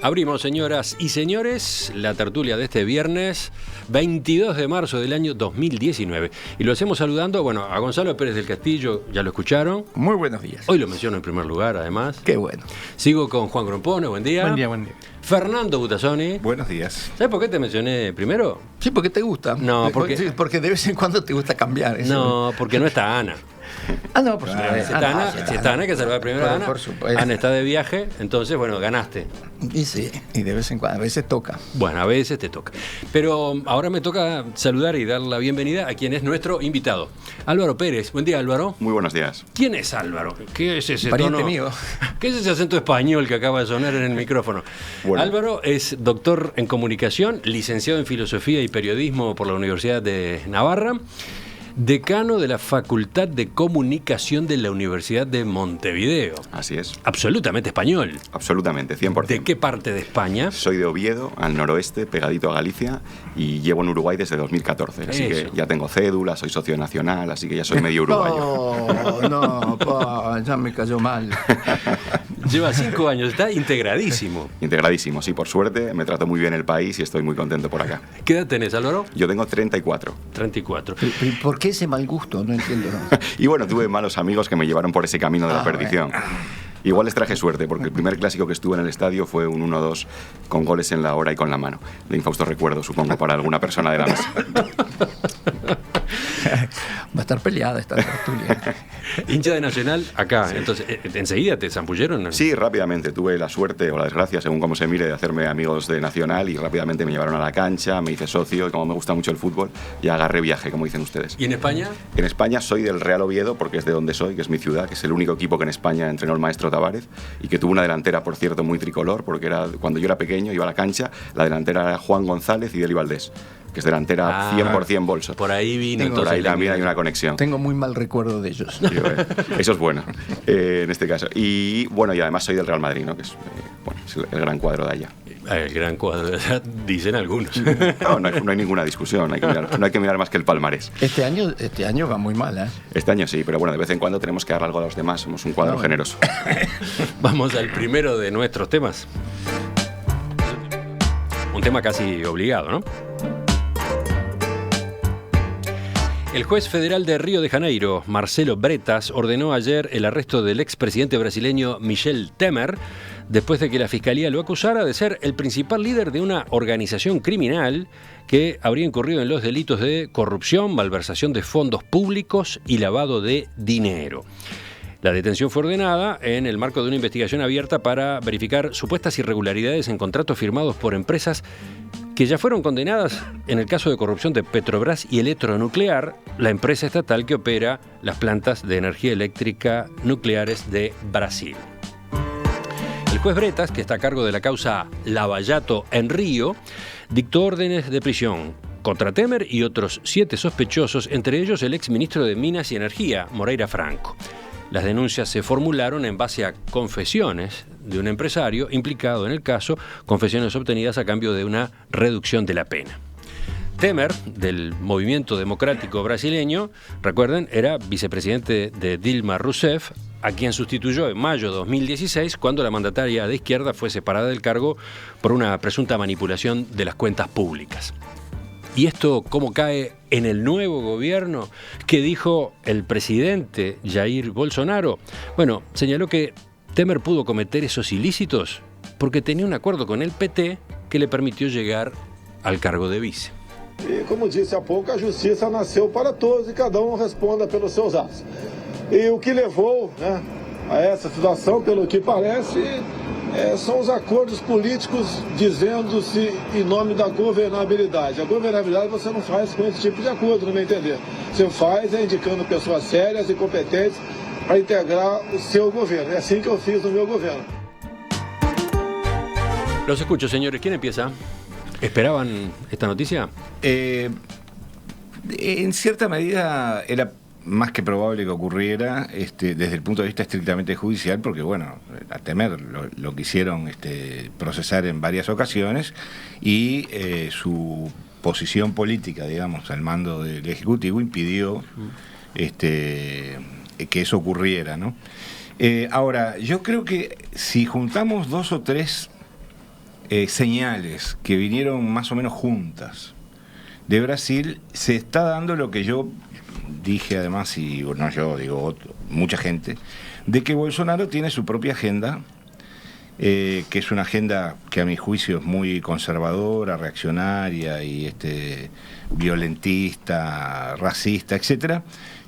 Abrimos, señoras y señores, la tertulia de este viernes 22 de marzo del año 2019. Y lo hacemos saludando, a Gonzalo Pérez del Castillo, ya lo escucharon. Muy buenos días. Hoy lo menciono en primer lugar, además. Qué bueno. Sigo con Juan Grompone, buen día. Buen día, buen día. Fernando Butazzoni. Buenos días. ¿Sabes por qué te mencioné primero? Sí, porque te gusta. No, porque de vez en cuando te gusta cambiar. Eso. No, porque no está Ana. No, por supuesto. Si está Ana, hay que saludar primero a Ana. Por supuesto. Ana está de viaje, entonces, ganaste. Y sí, y de vez en cuando, a veces toca. Bueno, a veces te toca. Pero ahora me toca saludar y dar la bienvenida a quien es nuestro invitado. Álvaro Pérez. Buen día, Álvaro. Muy buenos días. ¿Quién es Álvaro? ¿Qué es ese Pariente tono? mío. ¿Qué es ese acento español que acaba de sonar en el micrófono? Bueno. Álvaro es doctor en comunicación, licenciado en filosofía y periodismo por la Universidad de Navarra, decano de la Facultad de Comunicación de la Universidad de Montevideo. Así es. Absolutamente español. Absolutamente, 100%. ¿De qué parte de España? Soy de Oviedo, al noroeste, pegadito a Galicia, y llevo en Uruguay desde 2014. Así Eso. que ya tengo cédula, soy socio nacional, así que ya soy medio uruguayo. Ya me cayó mal. Lleva 5 años, está integradísimo. Integradísimo, sí, por suerte. Me trato muy bien el país y estoy muy contento por acá. ¿Qué edad tenés, Álvaro? Yo tengo 34. 34. ¿Por qué ese mal gusto? No entiendo. Y bueno, tuve malos amigos que me llevaron por ese camino de la perdición. Igual les traje suerte, porque el primer clásico que estuve en el estadio fue un 1-2 con goles en la hora y con la mano. De infausto recuerdo, supongo, para alguna persona de la mesa. Va a estar peleada esta tertulia. Hincha de Nacional acá, sí. Entonces, ¿enseguida te zampulleron? Sí, rápidamente. Tuve la suerte o la desgracia, según cómo se mire, de hacerme amigos de Nacional y rápidamente me llevaron a la cancha, me hice socio y como me gusta mucho el fútbol, ya agarré viaje, como dicen ustedes. ¿Y en España? En España soy del Real Oviedo, porque es de donde soy, que es mi ciudad, que es el único equipo que en España entrenó el maestro Tavares y que tuvo una delantera, por cierto, muy tricolor, porque cuando yo era pequeño, iba a la cancha, la delantera era Juan González y Deli Valdés, que es delantera 100% bolso. Por ahí vino. Por ahí también hay una conexión. Tengo muy mal recuerdo de ellos. Eso es bueno, en este caso. Y bueno, y además soy del Real Madrid, ¿no? Que es, es el gran cuadro de allá. El gran cuadro, dicen algunos. No hay ninguna discusión, no hay que mirar más que el palmarés. Este año va muy mal, ¿eh? Este año sí, pero bueno, de vez en cuando tenemos que dar algo a los demás, somos un cuadro generoso. Vamos al primero de nuestros temas. Un tema casi obligado, ¿no? El juez federal de Río de Janeiro, Marcelo Bretas, ordenó ayer el arresto del expresidente brasileño Michel Temer, después de que la fiscalía lo acusara de ser el principal líder de una organización criminal que habría incurrido en los delitos de corrupción, malversación de fondos públicos y lavado de dinero. La detención fue ordenada en el marco de una investigación abierta para verificar supuestas irregularidades en contratos firmados por empresas que ya fueron condenadas en el caso de corrupción de Petrobras y Eletronuclear, la empresa estatal que opera las plantas de energía eléctrica nucleares de Brasil. El juez Bretas, que está a cargo de la causa Lava-Jato en Río, dictó órdenes de prisión contra Temer y otros 7 sospechosos, entre ellos el exministro de Minas y Energía, Moreira Franco. Las denuncias se formularon en base a confesiones de un empresario implicado en el caso, confesiones obtenidas a cambio de una reducción de la pena. Temer, del Movimiento Democrático Brasileño, recuerden, era vicepresidente de Dilma Rousseff, a quien sustituyó en mayo de 2016 cuando la mandataria de izquierda fue separada del cargo por una presunta manipulación de las cuentas públicas. ¿Y esto cómo cae en el nuevo gobierno? ¿Qué dijo el presidente Jair Bolsonaro? Bueno, señaló que Temer pudo cometer esos ilícitos porque tenía un acuerdo con el PT que le permitió llegar al cargo de vice. E como disse há pouco, a justiça nasceu para todos e cada responda pelos seus atos. E o que levou, a essa situação, pelo que parece, são os acordos políticos dizendo-se em nome da governabilidade. A governabilidade você não faz com esse tipo de acordo, no meu entender. Você faz indicando pessoas sérias e competentes para integrar o seu governo. É assim que eu fiz no meu governo. Los escucho, señores. ¿Quién empieza? ¿Esperaban esta noticia? En cierta medida era más que probable que ocurriera desde el punto de vista estrictamente judicial, porque bueno, a Temer lo quisieron procesar en varias ocasiones y su posición política, digamos, al mando del Ejecutivo impidió que eso ocurriera, ¿no? Ahora, yo creo que si juntamos 2 o 3 señales que vinieron más o menos juntas de Brasil, se está dando lo que yo dije además, y no yo, digo mucha gente, de que Bolsonaro tiene su propia agenda, que es una agenda que a mi juicio es muy conservadora, reaccionaria y violentista, racista, etcétera,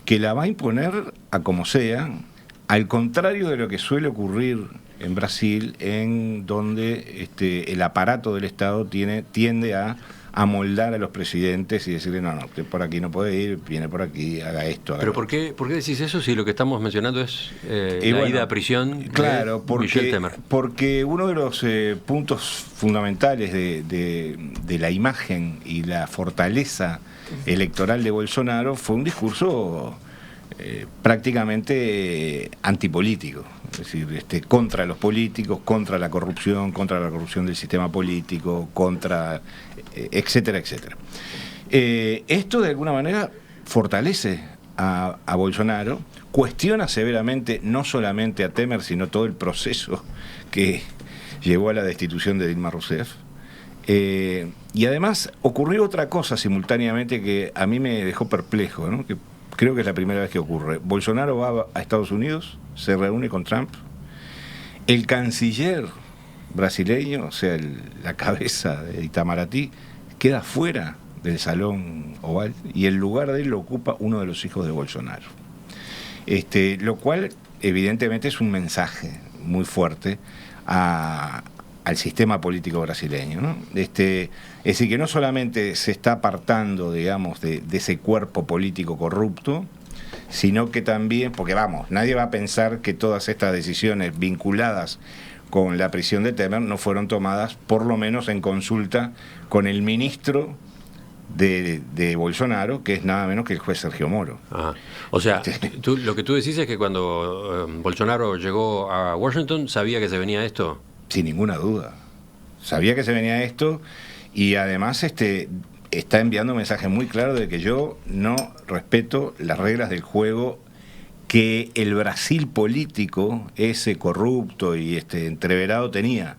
que la va a imponer a como sea, al contrario de lo que suele ocurrir en Brasil, en donde el aparato del Estado tiende a amoldar a los presidentes y decirle, no, usted por aquí no puede ir, viene por aquí, haga esto. Haga ¿Pero lo por qué decís eso si lo que estamos mencionando es la ida a prisión claro, de Michel Temer? Porque uno de los puntos fundamentales de la imagen y la fortaleza electoral de Bolsonaro fue un discurso prácticamente antipolítico, es decir, contra los políticos, contra la corrupción del sistema político, contra etcétera, etcétera. Esto de alguna manera fortalece a Bolsonaro, cuestiona severamente no solamente a Temer, sino todo el proceso que llevó a la destitución de Dilma Rousseff. Y además ocurrió otra cosa simultáneamente que a mí me dejó perplejo, ¿no? Que creo que es la primera vez que ocurre. Bolsonaro va a Estados Unidos, se reúne con Trump, el canciller brasileño, o sea, la cabeza de Itamaraty, queda fuera del salón oval y el lugar de él lo ocupa uno de los hijos de Bolsonaro. Lo cual evidentemente es un mensaje muy fuerte al sistema político brasileño, ¿no? Es decir, que no solamente se está apartando, digamos, de ese cuerpo político corrupto, sino que también, porque vamos, nadie va a pensar que todas estas decisiones vinculadas con la prisión de Temer no fueron tomadas, por lo menos en consulta con el ministro de Bolsonaro, que es nada menos que el juez Sergio Moro. Ajá. O sea, lo que tú decís es que cuando Bolsonaro llegó a Washington, ¿sabía que se venía esto? Sin ninguna duda. Sabía que se venía esto y además está enviando un mensaje muy claro de que yo no respeto las reglas del juego que el Brasil político, ese corrupto y entreverado tenía.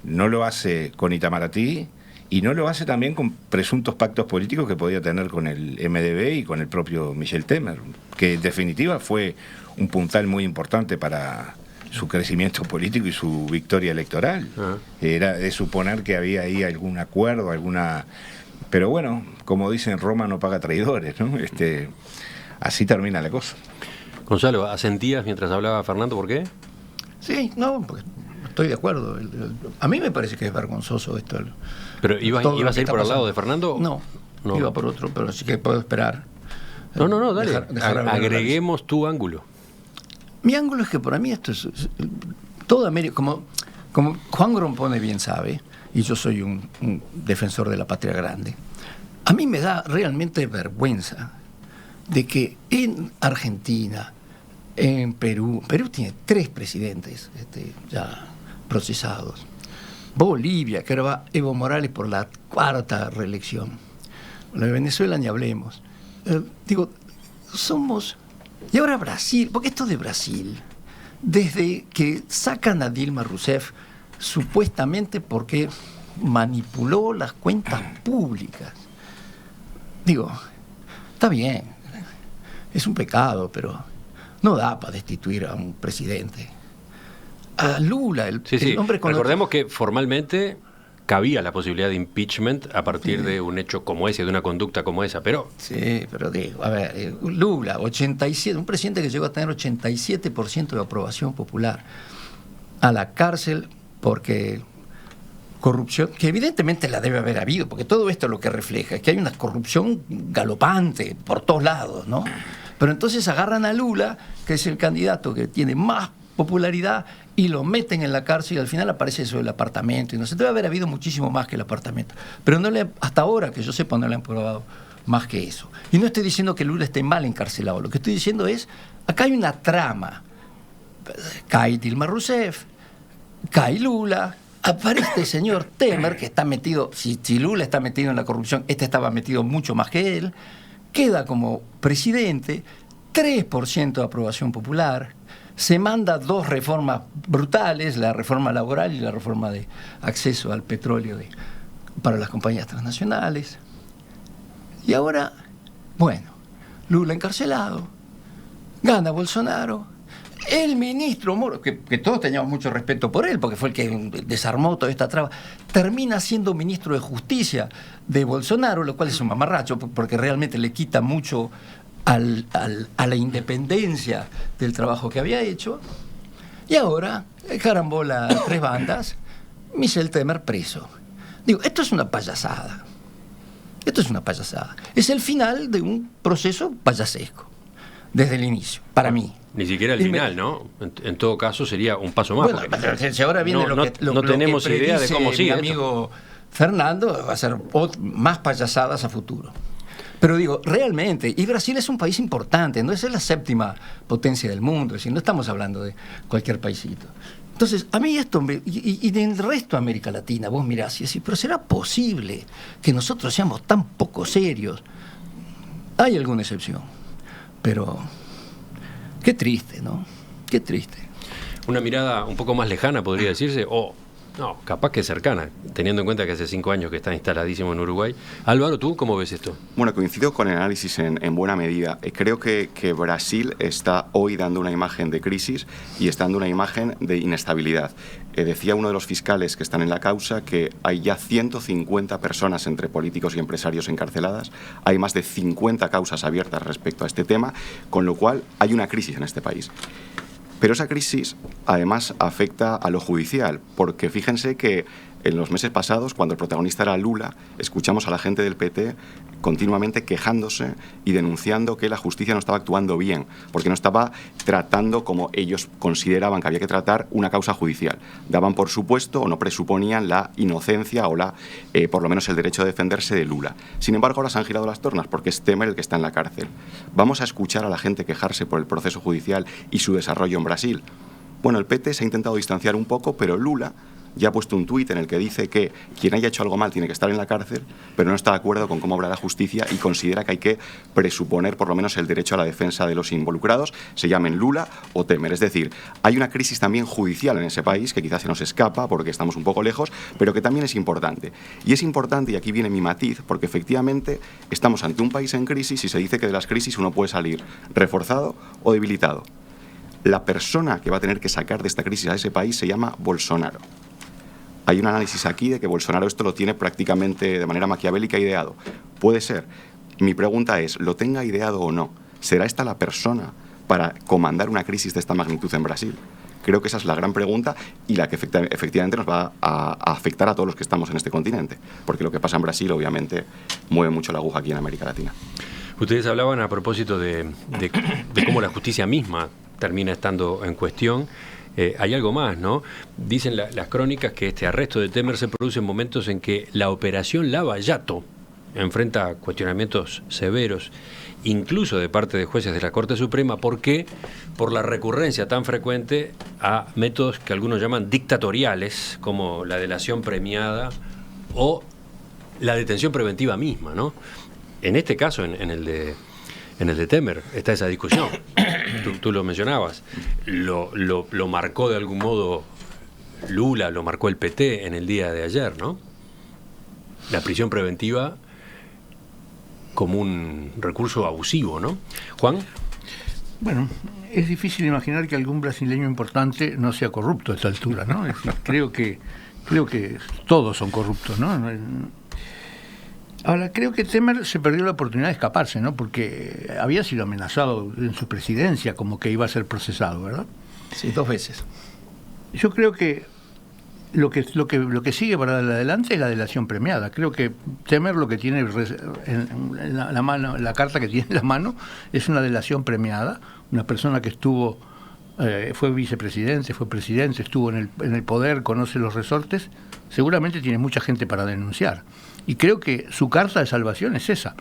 No lo hace con Itamaraty y no lo hace también con presuntos pactos políticos que podía tener con el MDB y con el propio Michel Temer, que en definitiva fue un puntal muy importante para su crecimiento político y su victoria electoral. Era de suponer que había ahí algún acuerdo, pero bueno, como dicen, Roma no paga traidores, ¿no? Así termina la cosa. Gonzalo, ¿asentías mientras hablaba Fernando? ¿Por qué? Sí, no, porque estoy de acuerdo. A mí me parece que es vergonzoso esto. ¿Pero ibas a ir por el lado de Fernando? No, iba por otro, pero sí que puedo esperar. No, dale. Agreguemos tu ángulo. Mi ángulo es que para mí esto es toda América, como Juan Grompone bien sabe, y yo soy un defensor de la patria grande, a mí me da realmente vergüenza de que en Argentina, en Perú tiene 3 presidentes ya procesados, Bolivia, que ahora va Evo Morales por la 4ª reelección, la de Venezuela ni hablemos, somos... Y ahora Brasil, porque esto de Brasil, desde que sacan a Dilma Rousseff, supuestamente porque manipuló las cuentas públicas. Está bien, es un pecado, pero no da para destituir a un presidente. A Lula, el hombre con... Recordemos que formalmente cabía la posibilidad de impeachment a partir de un hecho como ese, de una conducta como esa, pero... Sí, pero Lula, 87, un presidente que llegó a tener 87% de aprobación popular, a la cárcel porque corrupción, que evidentemente la debe haber habido, porque todo esto lo que refleja es que hay una corrupción galopante por todos lados, ¿no? Pero entonces agarran a Lula, que es el candidato que tiene más popularidad, y lo meten en la cárcel y al final aparece eso del apartamento y no sé, debe haber habido muchísimo más que el apartamento, pero hasta ahora que yo sepa no le han probado más que eso. Y no estoy diciendo que Lula esté mal encarcelado, lo que estoy diciendo es, acá hay una trama, cae Dilma Rousseff, cae Lula, aparece este señor Temer que está metido, si Lula está metido en la corrupción, estaba metido mucho más que él, queda como presidente, 3% de aprobación popular. se manda 2 reformas brutales, la reforma laboral y la reforma de acceso al petróleo para las compañías transnacionales. Y ahora, bueno, Lula encarcelado, gana Bolsonaro, el ministro Moro, que todos teníamos mucho respeto por él, porque fue el que desarmó toda esta traba, termina siendo ministro de Justicia de Bolsonaro, lo cual es un mamarracho, porque realmente le quita mucho a la independencia del trabajo que había hecho. Y ahora, carambola 3 bandas, Michel Temer preso. Digo, esto es una payasada. Esto es una payasada. Es el final de un proceso payasesco, desde el inicio, para mí. Ni siquiera el final, ¿no? En todo caso sería un paso más. Bueno, si ahora viene no tenemos idea de cómo sigue. Mi amigo Fernando va a ser más payasadas a futuro. Pero digo, realmente, y Brasil es un país importante, no es la 7ª potencia del mundo, es decir, no estamos hablando de cualquier paisito. Entonces, a mí esto, y del resto de América Latina, vos mirás y decís, pero ¿será posible que nosotros seamos tan poco serios? Hay alguna excepción, pero qué triste, ¿no? Qué triste. Una mirada un poco más lejana, podría decirse, no, capaz que cercana, teniendo en cuenta que hace 5 años que está instaladísimo en Uruguay. Álvaro, ¿tú cómo ves esto? Bueno, coincido con el análisis en buena medida. Creo que Brasil está hoy dando una imagen de crisis y está dando una imagen de inestabilidad. Decía uno de los fiscales que están en la causa que hay ya 150 personas entre políticos y empresarios encarceladas, hay más de 50 causas abiertas respecto a este tema, con lo cual hay una crisis en este país. Pero esa crisis, además, afecta a lo judicial, porque fíjense que en los meses pasados, cuando el protagonista era Lula, escuchamos a la gente del PT continuamente quejándose y denunciando que la justicia no estaba actuando bien, porque no estaba tratando como ellos consideraban que había que tratar una causa judicial. Daban por supuesto o no presuponían la inocencia o por lo menos el derecho a defenderse de Lula. Sin embargo, ahora se han girado las tornas porque es Temer el que está en la cárcel. ¿Vamos a escuchar a la gente quejarse por el proceso judicial y su desarrollo en Brasil? Bueno, el PT se ha intentado distanciar un poco, pero Lula ya ha puesto un tuit en el que dice que quien haya hecho algo mal tiene que estar en la cárcel, pero no está de acuerdo con cómo obra la justicia y considera que hay que presuponer por lo menos el derecho a la defensa de los involucrados, se llamen Lula o Temer. Es decir, hay una crisis también judicial en ese país que quizás se nos escapa porque estamos un poco lejos, pero que también es importante. Y es importante, y aquí viene mi matiz, porque efectivamente estamos ante un país en crisis y se dice que de las crisis uno puede salir reforzado o debilitado. La persona que va a tener que sacar de esta crisis a ese país se llama Bolsonaro. Hay un análisis aquí de que Bolsonaro esto lo tiene prácticamente de manera maquiavélica ideado. Puede ser. Mi pregunta es, ¿lo tenga ideado o no? ¿Será esta la persona para comandar una crisis de esta magnitud en Brasil? Creo que esa es la gran pregunta y la que efectivamente nos va a afectar a todos los que estamos en este continente. Porque lo que pasa en Brasil, obviamente, mueve mucho la aguja aquí en América Latina. Ustedes hablaban a propósito de cómo la justicia misma termina estando en cuestión. Hay algo más, ¿no? Dicen las crónicas que este arresto de Temer se produce en momentos en que la operación Lava Jato enfrenta cuestionamientos severos, incluso de parte de jueces de la Corte Suprema. ¿Por qué? Por la recurrencia tan frecuente a métodos que algunos llaman dictatoriales, como la delación premiada o la detención preventiva misma, ¿no? En este caso, en el de Temer, está esa discusión. Tú lo mencionabas. Lo marcó de algún modo Lula, lo marcó el PT en el día de ayer, ¿no? La prisión preventiva como un recurso abusivo, ¿no? Juan. Bueno, es difícil imaginar que algún brasileño importante no sea corrupto a esta altura, ¿no? Es decir, creo que todos son corruptos, ¿no? Ahora, creo que Temer se perdió la oportunidad de escaparse, ¿no? Porque había sido amenazado en su presidencia como que iba a ser procesado, ¿verdad? Sí, 2 veces. Yo creo que lo que sigue para adelante es la delación premiada. Creo que Temer lo que tiene en la mano, la carta que tiene en la mano es una delación premiada, una persona que estuvo, fue vicepresidente, fue presidente, estuvo en el poder, conoce los resortes, seguramente tiene mucha gente para denunciar. Y creo que su carta de salvación es esa.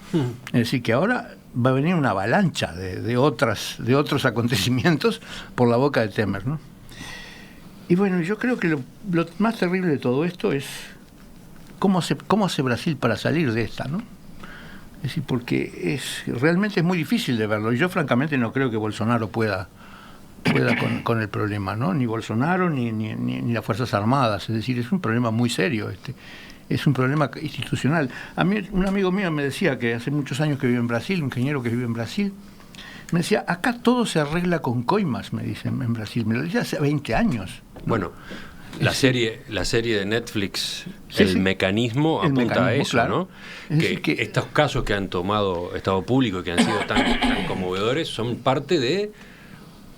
Es decir, que ahora va a venir una avalancha de otros acontecimientos por la boca de Temer, ¿no? Y bueno, yo creo que lo más terrible de todo esto es cómo hace Brasil para salir de esta, ¿no? Es decir, porque realmente es muy difícil de verlo. Y yo francamente no creo que Bolsonaro pueda pueda con el problema, ¿no? Ni Bolsonaro ni las Fuerzas Armadas. Es decir, es un problema muy serio es un problema institucional. A mí, un amigo mío me decía que hace muchos años que vive en Brasil, un ingeniero que vive en Brasil, me decía, acá todo se arregla con coimas, me dicen en Brasil. Me lo decía hace 20 años. ¿No? Bueno, la serie de Netflix, Sí, el sí. mecanismo El apunta a mecanismo, eso, claro. ¿no? Es Que decir, que- estos casos que han tomado estado público y que han sido tan conmovedores son parte de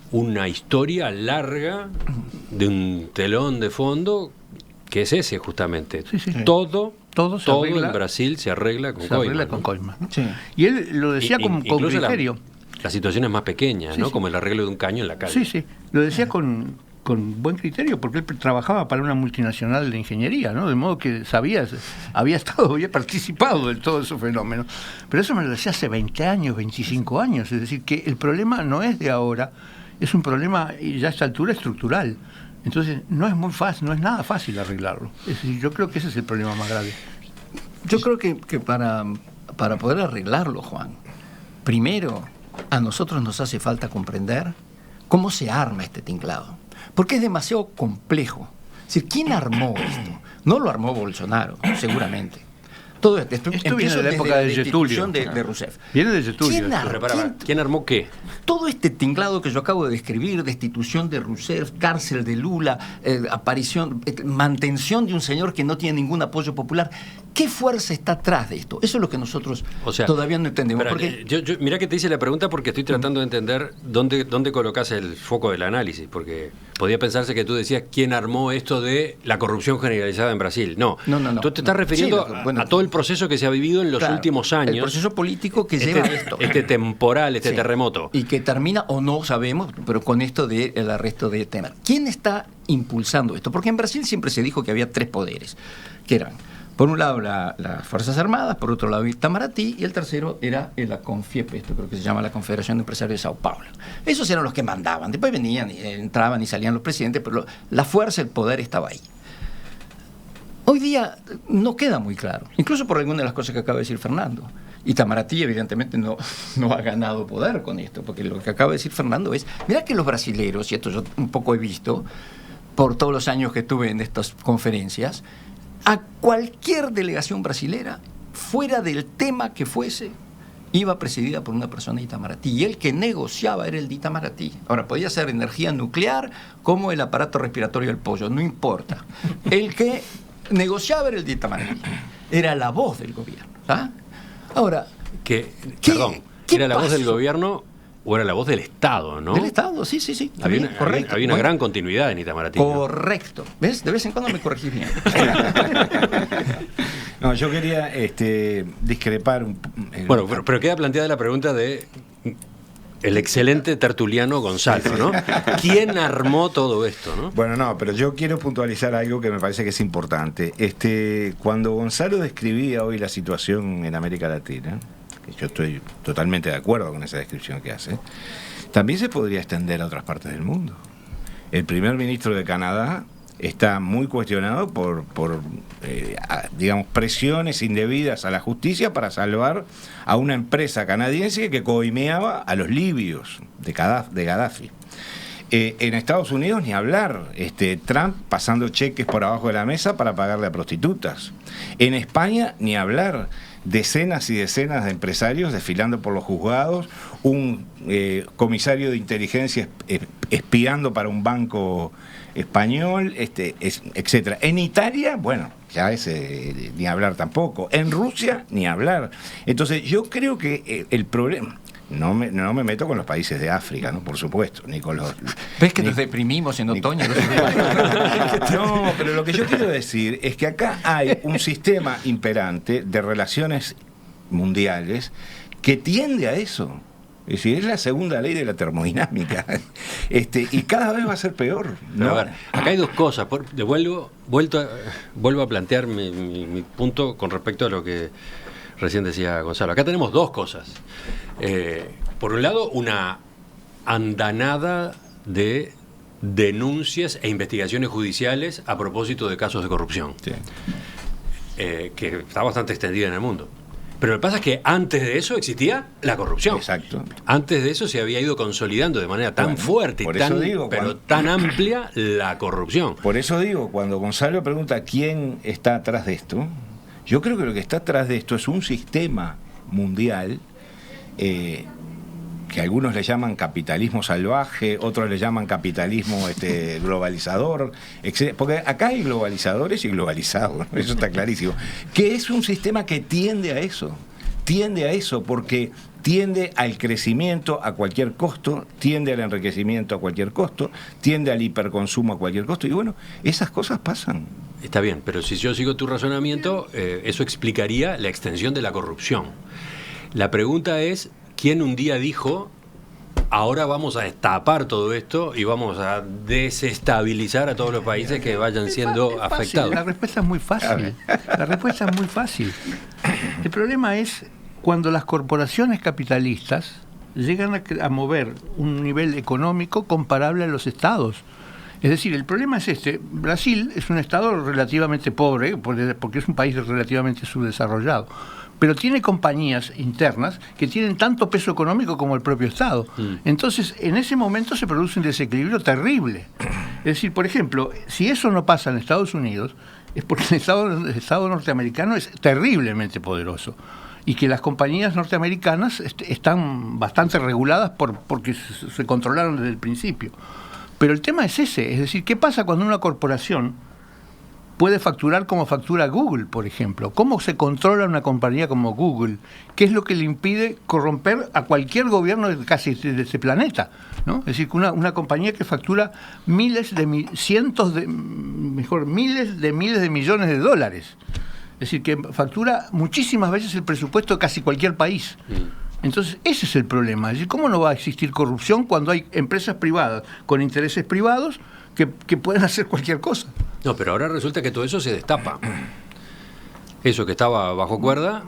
una historia larga de un telón de fondo que es ese justamente. Sí, sí. Todo se arregla, en Brasil se arregla con se arregla coimas, con ¿no? coimas, ¿no? Sí. Y él lo decía con Incluso criterio. las situaciones más pequeñas, Sí, ¿no? sí. Como el arreglo de un caño en la calle. Sí, sí. Lo decía con buen criterio, porque él trabajaba para una multinacional de ingeniería, ¿no? De modo que había participado de todo ese fenómeno. Pero eso me lo decía hace 20 años, 25 años. Es decir, que el problema no es de ahora, es un problema, y ya a esta altura, estructural. Entonces, no es muy fácil, no es nada fácil arreglarlo. Es decir, yo creo que ese es el problema más grave. Yo creo que para poder arreglarlo, Juan, primero a nosotros nos hace falta comprender cómo se arma este tinglado. Porque es demasiado complejo. Es decir, ¿quién armó esto? No lo armó Bolsonaro, seguramente. Todo esto viene de la época de destitución Getulio. de Rousseff. Viene de Getulio. ¿Quién esto. armó? Pero ¿quién armó qué? Todo este tinglado que yo acabo de describir, destitución de Rousseff, cárcel de Lula, mantención de un señor que no tiene ningún apoyo popular, ¿qué fuerza está atrás de esto? Eso es lo que nosotros todavía no entendemos. Porque mirá que te hice la pregunta porque estoy tratando de entender dónde colocás el foco del análisis, porque podía pensarse que tú decías quién armó esto de la corrupción generalizada en Brasil. No. Tú te estás refiriendo a todo el proceso que se ha vivido en los últimos años. El proceso político que lleva a esto. Este temporal, terremoto. Y que termina, o no sabemos, pero con esto del arresto de Temer. ¿Quién está impulsando esto? Porque en Brasil siempre se dijo que había tres poderes, que eran, por un lado, las Fuerzas Armadas, por otro lado, Itamaraty, y el tercero era la CONFIEP, esto creo que se llama la Confederación de Empresarios de Sao Paulo. Esos eran los que mandaban. Después venían, entraban y salían los presidentes, pero la fuerza, el poder estaba ahí. Hoy día no queda muy claro, incluso por algunas de las cosas que acaba de decir Fernando. Itamaraty evidentemente no ha ganado poder con esto, porque lo que acaba de decir Fernando es, mira que los brasileros, y esto yo un poco he visto por todos los años que estuve en estas conferencias, a cualquier delegación brasilera, fuera del tema que fuese, iba presidida por una persona de Itamaraty, y el que negociaba era el de Itamaraty. Ahora, podía ser energía nuclear como el aparato respiratorio del pollo, no importa. El que negociaba era el de Itamaraty, era la voz del gobierno. ¿Ah? Ahora, Perdón, ¿era la voz del gobierno o era la voz del Estado, no? Del Estado, sí. Había una gran continuidad en Itamaraty. Correcto. ¿Ves? De vez en cuando me corregís bien. No, yo quería discrepar Bueno, pero queda planteada la pregunta de el excelente tertuliano Gonzalo, ¿no? ¿Quién armó todo esto, no? Bueno, no, pero yo quiero puntualizar algo que me parece que es importante. Cuando Gonzalo describía hoy la situación en América Latina, que yo estoy totalmente de acuerdo con esa descripción que hace, también se podría extender a otras partes del mundo. El primer ministro de Canadá está muy cuestionado por digamos, presiones indebidas a la justicia para salvar a una empresa canadiense que coimeaba a los libios de Gaddafi. En Estados Unidos ni hablar, Trump pasando cheques por abajo de la mesa para pagarle a prostitutas. En España ni hablar, decenas y decenas de empresarios desfilando por los juzgados, un comisario de inteligencia espiando para un banco español, etcétera. En Italia, bueno, ya ni hablar tampoco. En Rusia, ni hablar. Entonces, yo creo que el problema... No me meto con los países de África, ¿no? Por supuesto, ni con los... ¿Ves que nos deprimimos en otoño? No, pero lo que yo quiero decir es que acá hay un sistema imperante de relaciones mundiales que tiende a eso. Es decir, es la segunda ley de la termodinámica. Y cada vez va a ser peor, ¿no? Pero a ver, acá hay dos cosas. Vuelvo a plantear mi punto con respecto a lo que recién decía Gonzalo. Acá tenemos dos cosas. Por un lado, una andanada de denuncias e investigaciones judiciales a propósito de casos de corrupción, Sí. que está bastante extendida en el mundo. Pero lo que pasa es que antes de eso existía la corrupción. Exacto. Antes de eso se había ido consolidando de manera tan fuerte y tan amplia la corrupción. Por eso digo, cuando Gonzalo pregunta quién está atrás de esto, yo creo que lo que está atrás de esto es un sistema mundial que algunos le llaman capitalismo salvaje, otros le llaman capitalismo globalizador, etc. Porque acá hay globalizadores y globalizados, ¿no? Eso está clarísimo. Que es un sistema que tiende a eso, porque tiende al crecimiento a cualquier costo, tiende al enriquecimiento a cualquier costo, tiende al hiperconsumo a cualquier costo, y bueno, esas cosas pasan. Está bien, pero si yo sigo tu razonamiento, eso explicaría la extensión de la corrupción. La pregunta es, ¿quién un día dijo, ahora vamos a destapar todo esto y vamos a desestabilizar a todos los países que vayan siendo afectados? La respuesta es muy fácil. El problema es cuando las corporaciones capitalistas llegan a mover un nivel económico comparable a los estados. Es decir, el problema es Brasil es un estado relativamente pobre, porque es un país relativamente subdesarrollado, pero tiene compañías internas que tienen tanto peso económico como el propio Estado. Entonces, en ese momento se produce un desequilibrio terrible. Es decir, por ejemplo, si eso no pasa en Estados Unidos, es porque el Estado norteamericano es terriblemente poderoso y que las compañías norteamericanas están bastante reguladas porque se controlaron desde el principio. Pero el tema es ese, es decir, ¿qué pasa cuando una corporación puede facturar como factura Google, por ejemplo? ¿Cómo se controla una compañía como Google? ¿Qué es lo que le impide corromper a cualquier gobierno casi de este planeta, ¿no? Es decir, que una compañía que factura miles de millones de dólares. Es decir, que factura muchísimas veces el presupuesto de casi cualquier país. Entonces, ese es el problema. Es decir, ¿cómo no va a existir corrupción cuando hay empresas privadas con intereses privados que pueden hacer cualquier cosa? No, pero ahora resulta que todo eso se destapa. Eso que estaba bajo cuerda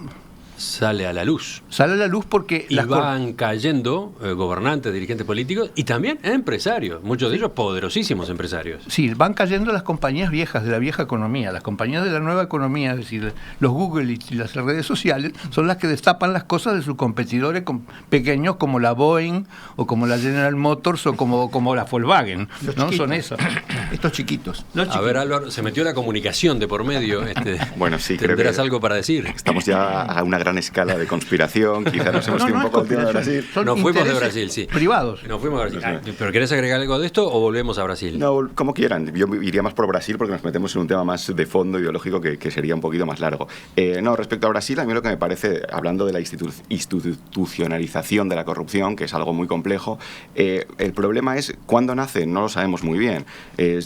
sale a la luz. Sale a la luz porque... Y van cayendo gobernantes, dirigentes políticos y también empresarios, muchos de ellos poderosísimos empresarios. Sí, van cayendo las compañías viejas, de la vieja economía. Las compañías de la nueva economía, es decir, los Google y las redes sociales, son las que destapan las cosas de sus competidores pequeños como la Boeing o como la General Motors o como la Volkswagen. ¿No? Son esos. Estos chiquitos. A ver, Álvaro, se metió la comunicación de por medio. Bueno, sí, ¿tendrás algo para decir? Estamos ya a una gran escala de conspiración, quizás nos hemos ido un poco al tema de Brasil. Nos fuimos de Brasil, sí. Privados. Nos fuimos de Brasil. ¿Pero querés agregar algo de esto o volvemos a Brasil? No, como quieran. Yo iría más por Brasil porque nos metemos en un tema más de fondo ideológico que sería un poquito más largo. No, respecto a Brasil, a mí lo que me parece, hablando de la institucionalización de la corrupción, que es algo muy complejo, el problema es cuándo nace, no lo sabemos muy bien.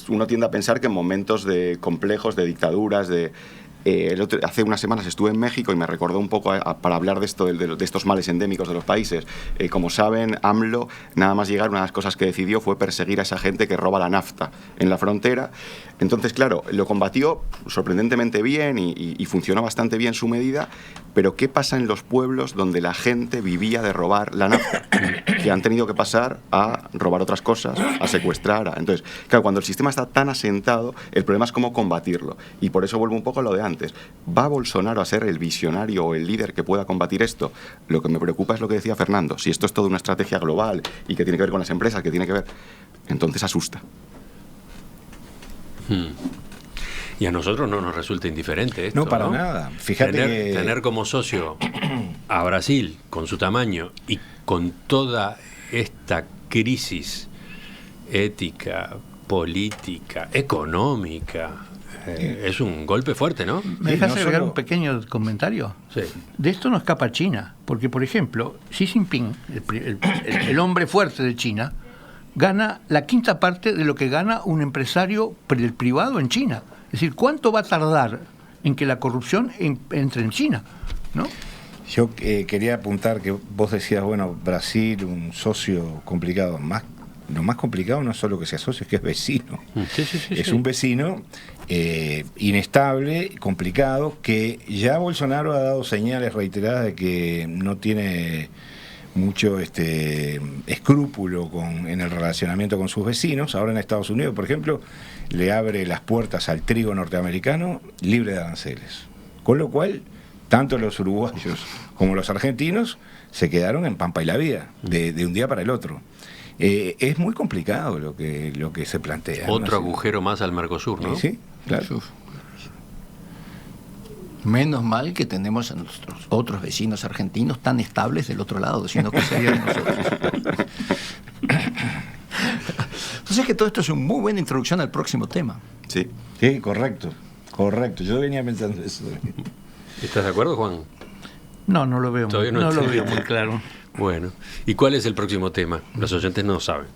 Uno tiende a pensar que en momentos complejos, de dictaduras, hace unas semanas estuve en México y me recordó un poco para hablar de estos males endémicos de los países. Como saben, AMLO, nada más llegar, una de las cosas que decidió fue perseguir a esa gente que roba la nafta en la frontera. Entonces, claro, lo combatió sorprendentemente bien y funcionó bastante bien su medida, pero ¿qué pasa en los pueblos donde la gente vivía de robar la nafta? Que han tenido que pasar a robar otras cosas, a secuestrar. Entonces, claro, cuando el sistema está tan asentado, el problema es cómo combatirlo. Y por eso vuelvo un poco a lo de antes. ¿Va Bolsonaro a ser el visionario o el líder que pueda combatir esto? Lo que me preocupa es lo que decía Fernando. Si esto es toda una estrategia global y que tiene que ver con las empresas, que tiene que ver... Entonces asusta. Y a nosotros no nos resulta indiferente esto, No, para nada. Fíjate tener como socio a Brasil con su tamaño y con toda esta crisis ética, política, económica, es un golpe fuerte, ¿no? ¿Me dejas agregar un pequeño comentario? Sí. De esto no escapa China, porque, por ejemplo, Xi Jinping, el hombre fuerte de China, gana la quinta parte de lo que gana un empresario del privado en China. Es decir, ¿cuánto va a tardar en que la corrupción entre en China? ¿No? Yo quería apuntar que vos decías, bueno, Brasil, un socio complicado. Lo más complicado no es solo que sea socio, es que es vecino. Es un vecino inestable, complicado, que ya Bolsonaro ha dado señales reiteradas de que no tiene mucho escrúpulo en el relacionamiento con sus vecinos. Ahora en Estados Unidos, por ejemplo, le abre las puertas al trigo norteamericano libre de aranceles. Con lo cual tanto los uruguayos como los argentinos se quedaron en Pampa y la Vía, de un día para el otro. Es muy complicado lo que se plantea. Otro agujero más al Mercosur, ¿no? Sí, claro. Uf. Menos mal que tenemos a nuestros otros vecinos argentinos tan estables del otro lado, sino que serían nosotros. Entonces que todo esto es una muy buena introducción al próximo tema. Sí. Sí, correcto. Yo venía pensando eso. ¿Estás de acuerdo, Juan? No, no lo veo, Todavía no lo está. veo muy claro. Bueno, ¿y cuál es el próximo tema? Los oyentes no saben.